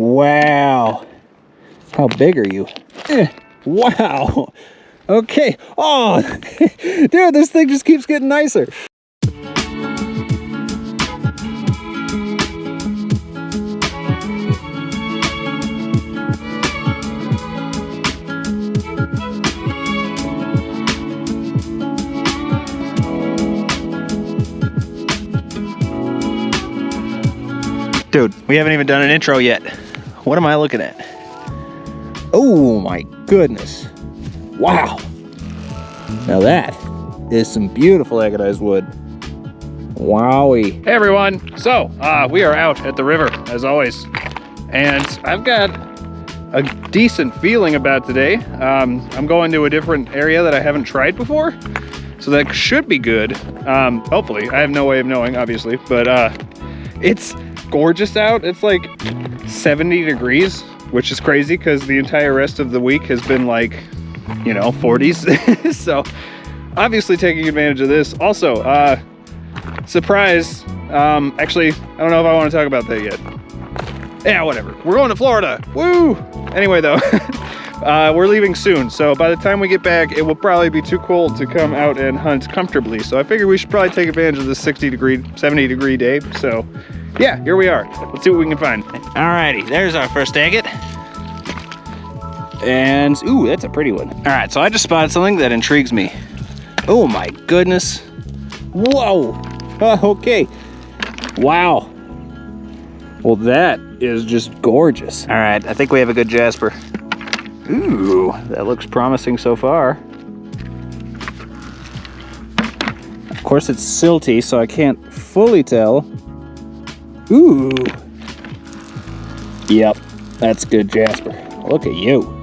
Wow. How big are you? Wow. Okay. Oh, dude, this thing just keeps getting nicer. Dude, we haven't even done an intro yet. What am I looking at? Oh my goodness. Wow. Now that is some beautiful agatized wood. Wowie. Hey everyone. So, we are out at the river as always. And I've got a decent feeling about today. I'm going to a different area that I haven't tried before. So that should be good. Hopefully. I have no way of knowing, obviously. But it's gorgeous out. It's like 70 degrees, which is crazy because the entire rest of the week has been like, you know, 40s. So obviously taking advantage of this. Also, surprise, actually, I don't know if I want to talk about that yet. Yeah, whatever. We're going to Florida. Woo! Anyway, though, we're leaving soon. So by the time we get back, it will probably be too cold to come out and hunt comfortably. So I figured we should probably take advantage of this 70 degree day. So yeah, here we are. Let's see what we can find. Alrighty, there's our first agate. And, ooh, that's a pretty one. All right, so I just spotted something that intrigues me. Oh my goodness. Whoa. Okay. Wow. Well, that is just gorgeous. All right, I think we have a good jasper. Ooh, that looks promising so far. Of course, it's silty, so I can't fully tell. Ooh. Yep, that's good jasper. Look at you.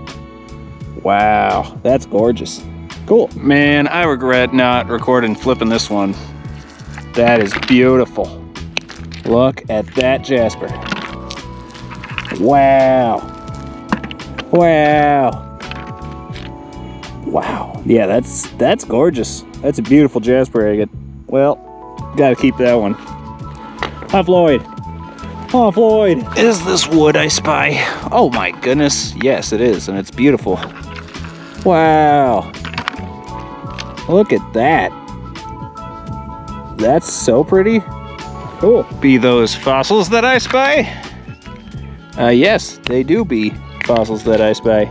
Wow, that's gorgeous. Cool. Man, I regret not recording flipping this one. That is beautiful. Look at that jasper. Wow. Wow. Wow. Yeah, that's gorgeous. That's a beautiful jasper agate. Well, gotta keep that one. Hi, Floyd. Oh, Floyd. Is this wood I spy? Oh my goodness. Yes, it is, and it's beautiful. Wow. Look at that. That's so pretty. Cool. Be those fossils that I spy? Yes, they do be fossils that I spy.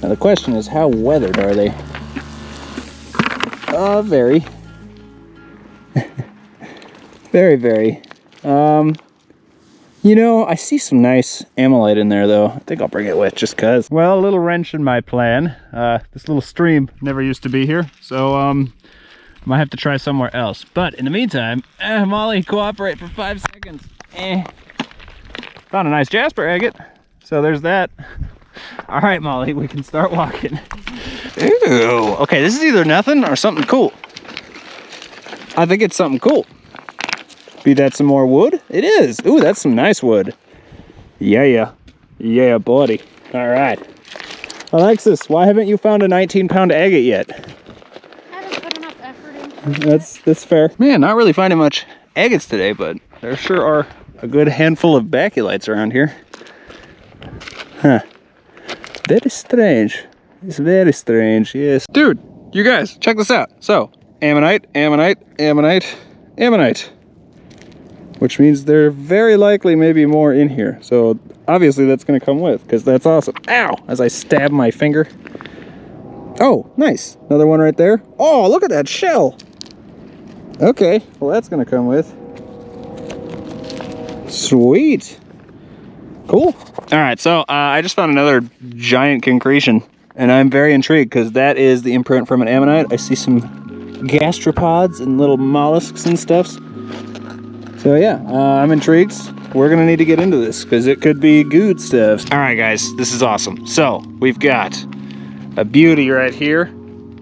Now the question is, how weathered are they? Very. Very, very. You know, I see some nice Ammolite in there, though. I think I'll bring it with just cause. Well, a little wrench in my plan. This little stream never used to be here, so might have to try somewhere else. But in the meantime, Molly, cooperate for 5 seconds. Found a nice jasper agate, so there's that. All right, Molly, we can start walking. Ooh, okay, this is either nothing or something cool. I think it's something cool. Be that some more wood? It is. Ooh, that's some nice wood. Yeah, buddy. All right. Alexis, why haven't you found a 19-pound agate yet? I haven't put enough effort into it. That's fair. Man, not really finding much agates today, but there sure are a good handful of baculites around here. Huh. Very strange. It's very strange, yes. Dude, you guys, check this out. So, Ammonite, Ammonite, Ammonite, Ammonite. Which means there very likely may be more in here. So obviously that's gonna come with, because that's awesome. Ow! As I stab my finger. Oh, nice. Another one right there. Oh, look at that shell. Okay, well that's gonna come with. Sweet. Cool. All right, so I just found another giant concretion, and I'm very intrigued because that is the imprint from an ammonite. I see some gastropods and little mollusks and stuff. So yeah, I'm intrigued. We're gonna need to get into this because it could be good stuff. All right, guys, this is awesome. So we've got a beauty right here.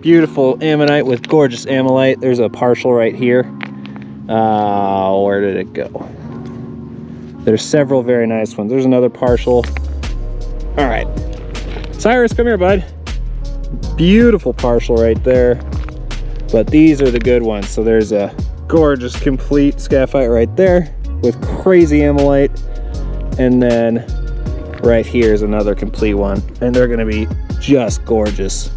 Beautiful ammonite with gorgeous ammolite. There's a partial right here. Where did it go? There's several very nice ones. There's another partial. All right, Cyrus, come here, bud. Beautiful partial right there. But these are the good ones. So there's a gorgeous complete scaphite right there. with crazy ammonite. And then right here is another complete one. And they're gonna be just gorgeous.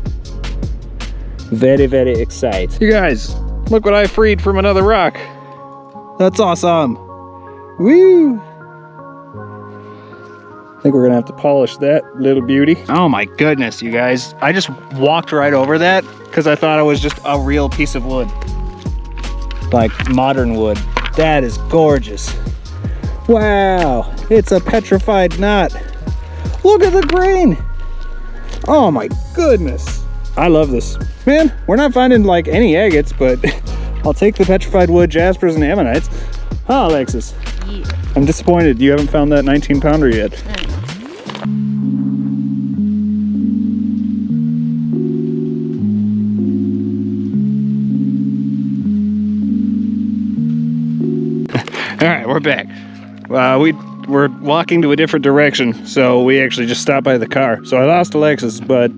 Very, very excited. You guys, look what I freed from another rock. That's awesome. Woo! I think we're gonna have to polish that little beauty. Oh my goodness, you guys. I just walked right over that because I thought it was just a real piece of wood. Like modern wood. That is gorgeous. Wow, it's a petrified knot. Look at the grain. Oh my goodness. I love this. Man, we're not finding like any agates, but I'll take the petrified wood, jaspers, and ammonites. Huh, Alexis? Yeah. I'm disappointed you haven't found that 19-pounder yet. All right, we're back. We're walking to a different direction, so we actually just stopped by the car. So I lost Alexis, but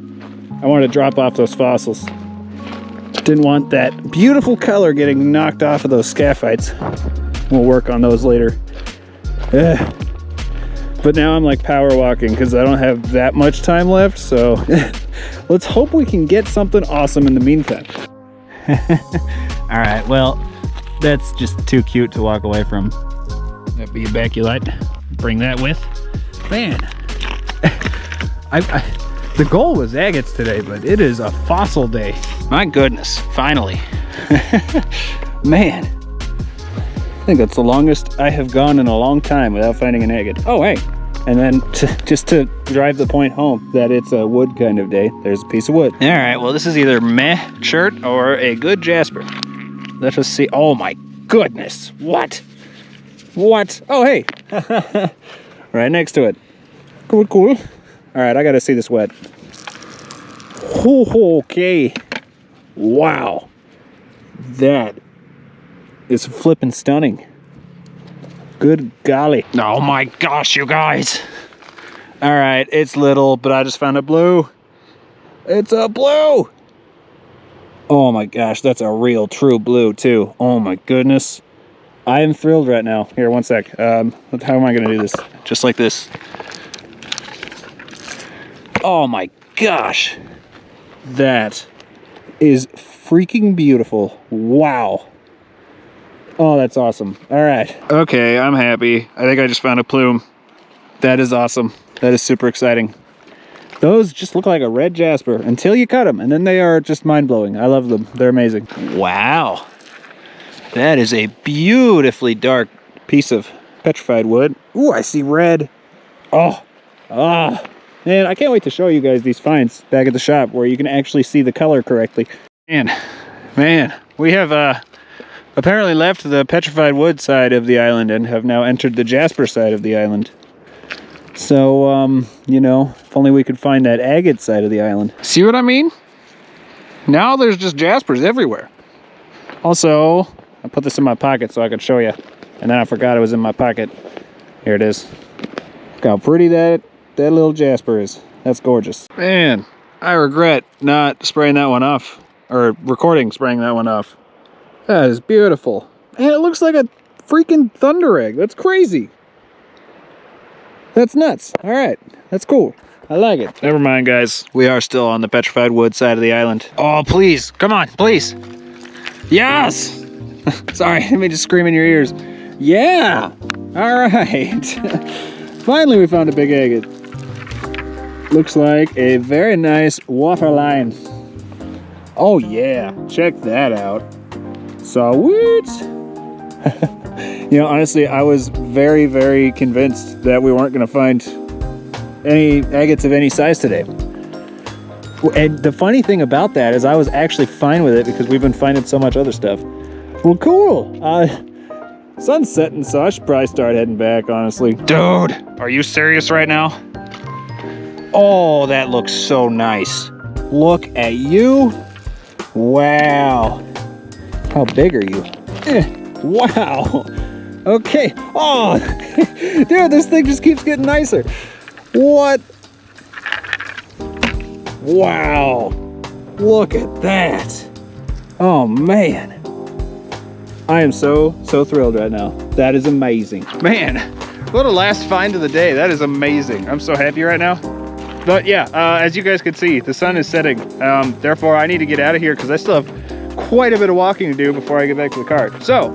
I wanted to drop off those fossils. Didn't want that beautiful color getting knocked off of those scaphites. We'll work on those later. But now I'm like power walking because I don't have that much time left, so let's hope we can get something awesome in the meantime. All right, well, that's just too cute to walk away from. That'd be a baculite. Bring that with. Man, the goal was agates today, but it is a fossil day. My goodness, finally. Man, I think that's the longest I have gone in a long time without finding an agate. Oh, hey, and then just to drive the point home that it's a wood kind of day, there's a piece of wood. All right, well, this is either meh shirt or a good jasper. Let us see. Oh my goodness, what? What? Oh, hey, right next to it. Cool, cool. All right, I gotta see this wet. Okay. Wow. That is flippin' stunning. Good golly. Oh my gosh, you guys. All right, it's little, but I just found a blue. It's a blue. Oh my gosh, that's a real true blue too. Oh my goodness. I am thrilled right now. Here, one sec. How am I gonna do this? Just like this. Oh my gosh. That is freaking beautiful. Wow. Oh, that's awesome. All right. Okay, I'm happy. I think I just found a plume. That is awesome. That is super exciting. Those just look like a red jasper until you cut them, and then they are just mind-blowing. I love them. They're amazing. Wow. That is a beautifully dark Piece of petrified wood. Ooh, I see red. Oh. Ah. Man, I can't wait to show you guys these finds back at the shop where you can actually see the color correctly. Man, we have apparently left the petrified wood side of the island and have now entered the jasper side of the island. So, you know, if only we could find that agate side of the island. See what I mean? Now there's just jaspers everywhere. Also, I put this in my pocket so I could show you. And then I forgot it was in my pocket. Here it is. Look how pretty that little jasper is. That's gorgeous. Man, I regret not spraying that one off. Or recording spraying that one off. That is beautiful. And it looks like a freaking thunder egg. That's crazy. That's nuts. All right. That's cool. I like it. Never mind, guys. We are still on the petrified wood side of the island. Oh, please. Come on, please. Yes! Sorry, let me just scream in your ears. Yeah! All right. Finally, we found a big agate. Looks like a very nice water line. Oh, yeah. Check that out. Sweet. You know, honestly, I was very, very convinced that we weren't going to find any agates of any size today. And the funny thing about that is I was actually fine with it because we've been finding so much other stuff. Well, cool. Sun's setting, so I should probably start heading back, honestly. Dude, are you serious right now? Oh, that looks so nice. Look at you. Wow. How big are you? Wow. Okay. Oh, dude, this thing just keeps getting nicer. What? Wow. Look at that. Oh, man. I am so thrilled right now. That is amazing. Man, what a last find of the day. That is amazing. I'm so happy right now. But yeah, as you guys can see, the sun is setting. Therefore, I need to get out of here because I still have quite a bit of walking to do before I get back to the cart. So,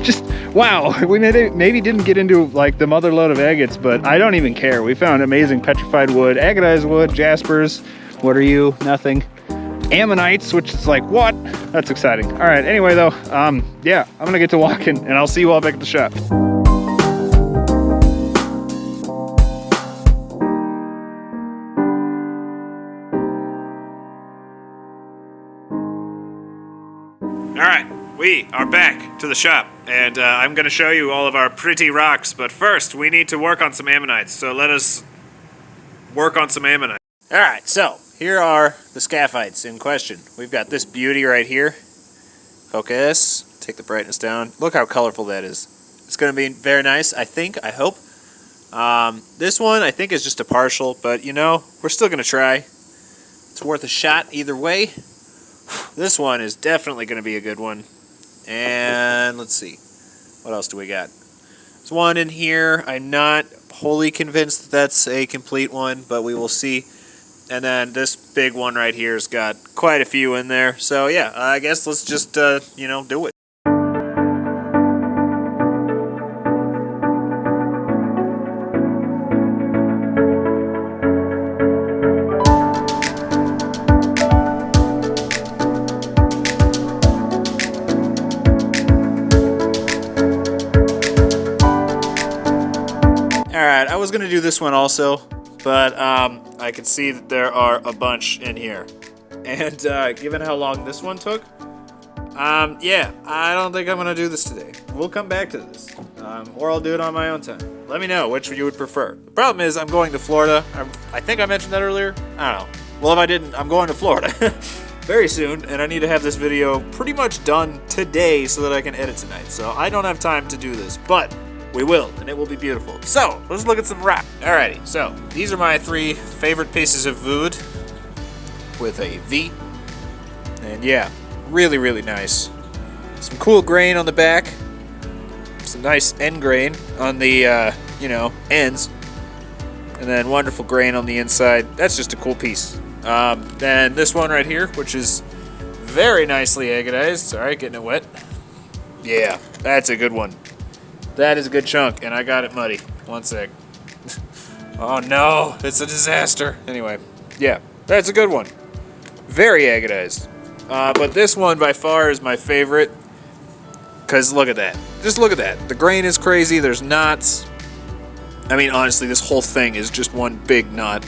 just, wow, we maybe didn't get into like the mother load of agates, but I don't even care. We found amazing petrified wood, agatized wood, jaspers. What are you? Nothing. Ammonites, which is like, what? That's exciting. All right, anyway though, yeah, I'm gonna get to walking and I'll see you all back at the shop. All right, we are back to the shop, and I'm going to show you all of our pretty rocks, but first we need to work on some ammonites, so let us work on some ammonites. All right, so here are the scaphites in question. We've got this beauty right here. Focus, take the brightness down. Look how colorful that is. It's going to be very nice, I think, I hope. This one I think is just a partial, but you know, we're still going to try. It's worth a shot either way. This one is definitely going to be a good one. And let's see. What else do we got? There's one in here. I'm not wholly convinced that that's a complete one, but we will see. And then this big one right here has got quite a few in there. So yeah, I guess let's just, you know, do it. Alright, I was going to do this one also, but I can see that there are a bunch in here. And given how long this one took, yeah, I don't think I'm going to do this today. We'll come back to this, or I'll do it on my own time. Let me know which you would prefer. The problem is I'm going to Florida. I think I mentioned that earlier. I don't know. Well, if I didn't, I'm going to Florida very soon, and I need to have this video pretty much done today so that I can edit tonight. So I don't have time to do this, but we will, and it will be beautiful. So, let's look at some rock. Alrighty, so these are my 3 favorite pieces of wood with a V. And yeah, really, really nice. Some cool grain on the back. Some nice end grain on the, you know, ends. And then wonderful grain on the inside. That's just a cool piece. Then this one right here, which is very nicely agatized. Sorry, getting it wet. Yeah, that's a good one. That is a good chunk, and I got it muddy. One sec. Oh no, it's a disaster. Anyway, yeah, that's a good one. Very agatized. But this one by far is my favorite, because look at that. Just look at that. The grain is crazy, there's knots. I mean, honestly, this whole thing is just one big knot.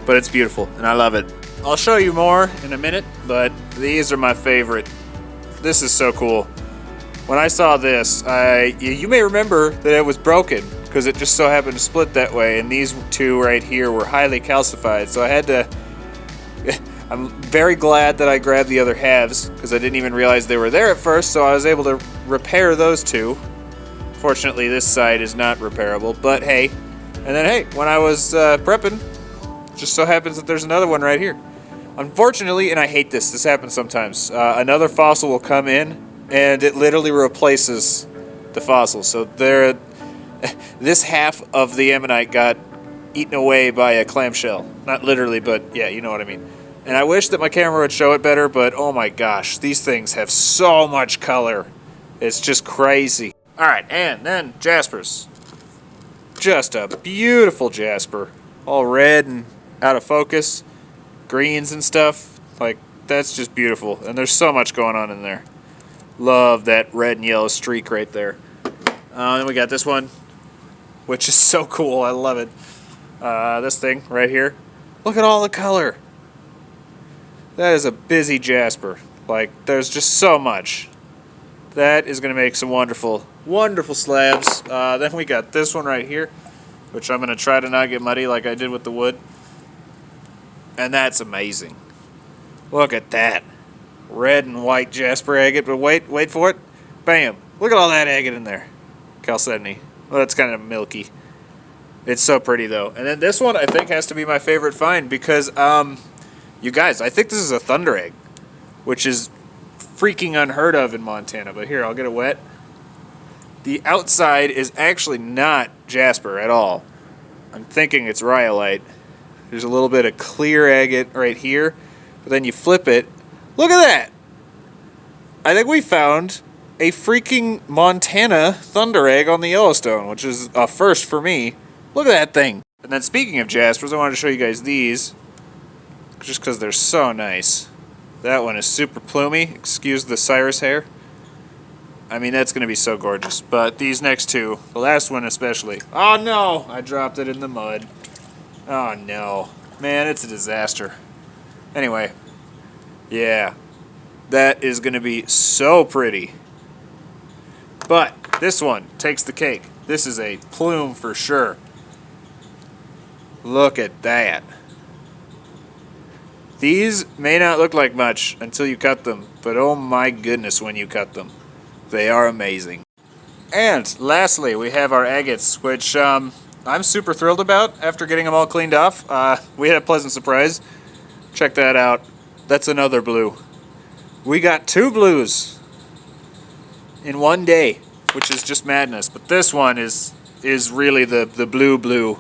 But it's beautiful, and I love it. I'll show you more in a minute, but these are my favorite. This is so cool. When I saw this, you may remember that it was broken because it just so happened to split that way, and these 2 right here were highly calcified, so I had to... I'm very glad that I grabbed the other halves because I didn't even realize they were there at first, so I was able to repair those 2. Fortunately, this side is not repairable, but hey. And then hey, when I was prepping, it just so happens that there's another one right here. Unfortunately, and I hate this, this happens sometimes, another fossil will come in and it literally replaces the fossil. So there, this half of the ammonite got eaten away by a clamshell. Not literally, but yeah, you know what I mean. And I wish that my camera would show it better, but oh my gosh, these things have so much color. It's just crazy. All right, and then Jaspers. Just a beautiful jasper. All red and out of focus. Greens and stuff. Like, that's just beautiful. And there's so much going on in there. Love that red and yellow streak right there. Then we got this one, which is so cool. I love it. This thing right here. Look at all the color. That is a busy jasper. Like, there's just so much. That is going to make some wonderful, wonderful slabs. Then we got this one right here, which I'm going to try to not get muddy like I did with the wood. And that's amazing. Look at that. Red and white jasper agate, but wait for it. Bam. Look at all that agate in there. Chalcedony. Well, that's kind of milky. It's so pretty, though. And then this one, I think, has to be my favorite find because, you guys, I think this is a thunder egg, which is freaking unheard of in Montana. But here, I'll get it wet. The outside is actually not jasper at all. I'm thinking it's rhyolite. There's a little bit of clear agate right here, but then you flip it. Look at that! I think we found a freaking Montana thunder egg on the Yellowstone, which is a first for me. Look at that thing. And then speaking of jaspers, I wanted to show you guys these, just because they're so nice. That one is super plumy. Excuse the Cyrus hair. I mean, that's going to be so gorgeous. But these next two, the last one especially. Oh no! I dropped it in the mud. Oh no. Man, it's a disaster. Anyway. Yeah. That is going to be so pretty. But this one takes the cake. This is a plume for sure. Look at that. These may not look like much until you cut them. But oh my goodness when you cut them. They are amazing. And lastly, we have our agates, which I'm super thrilled about after getting them all cleaned off. We had a pleasant surprise. Check that out. That's another blue. We got 2 blues in one day, which is just madness. But this one is really the blue.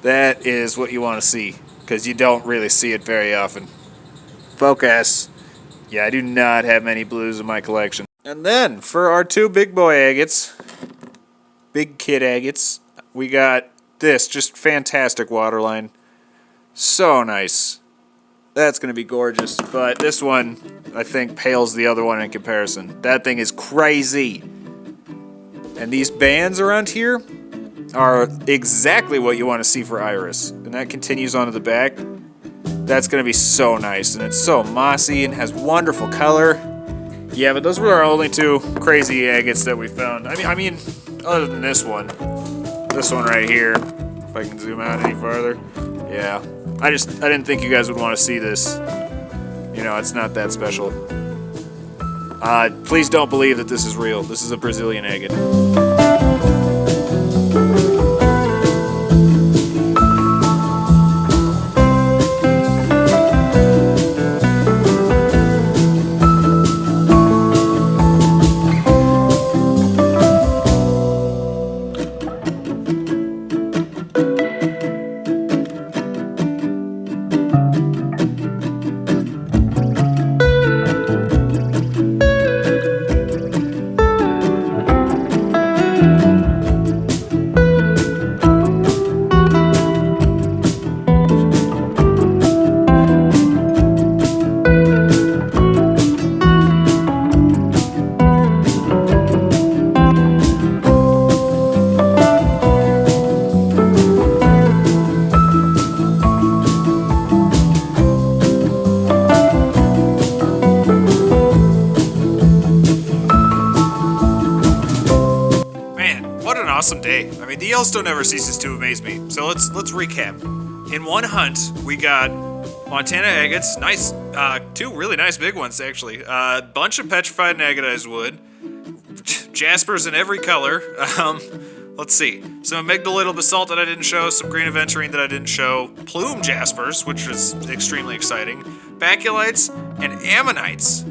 That is what you want to see, because you don't really see it very often. Focus. Yeah, I do not have many blues in my collection. And then, for our 2 big boy agates, big kid agates, we got this just fantastic waterline. So nice. That's going to be gorgeous. But this one, I think, pales the other one in comparison. That thing is crazy. And these bands around here are exactly what you want to see for iris. And that continues onto the back. That's going to be so nice. And it's so mossy and has wonderful color. Yeah, but those were our only 2 crazy agates that we found. I mean, other than this one right here, if I can zoom out any farther. Yeah, I didn't think you guys would want to see this. You know, it's not that special. Please don't believe that this is real. This is a Brazilian agate. Awesome day. I mean, the Yellowstone never ceases to amaze me. So let's recap. In one hunt, we got Montana agates, nice, 2 really nice big ones actually. A bunch of petrified and agatized wood, jaspers in every color. Let's see, some amygdaloidal basalt that I didn't show, some green aventurine that I didn't show, plume jaspers, which was extremely exciting, baculites, and ammonites.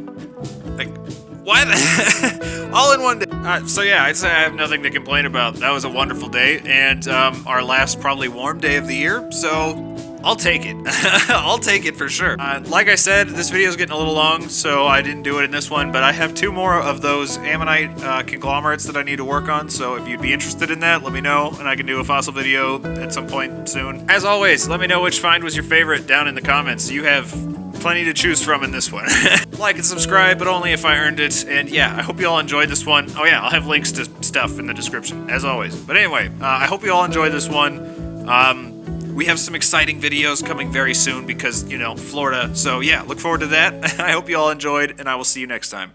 Like, why the all in one day. So yeah, I'd say I have nothing to complain about. That was a wonderful day, and our last probably warm day of the year, so I'll take it. I'll take it for sure. Like I said, this video is getting a little long, so I didn't do it in this one, but I have 2 more of those ammonite conglomerates that I need to work on, so if you'd be interested in that, let me know, and I can do a fossil video at some point soon. As always, let me know which find was your favorite down in the comments. You have plenty to choose from in this one. Like and subscribe, but only if I earned it. And yeah, I hope you all enjoyed this one. Oh yeah, I'll have links to stuff in the description, as always. But anyway, I hope you all enjoyed this one. We have some exciting videos coming very soon because, you know, Florida. So yeah, look forward to that. I hope you all enjoyed, and I will see you next time.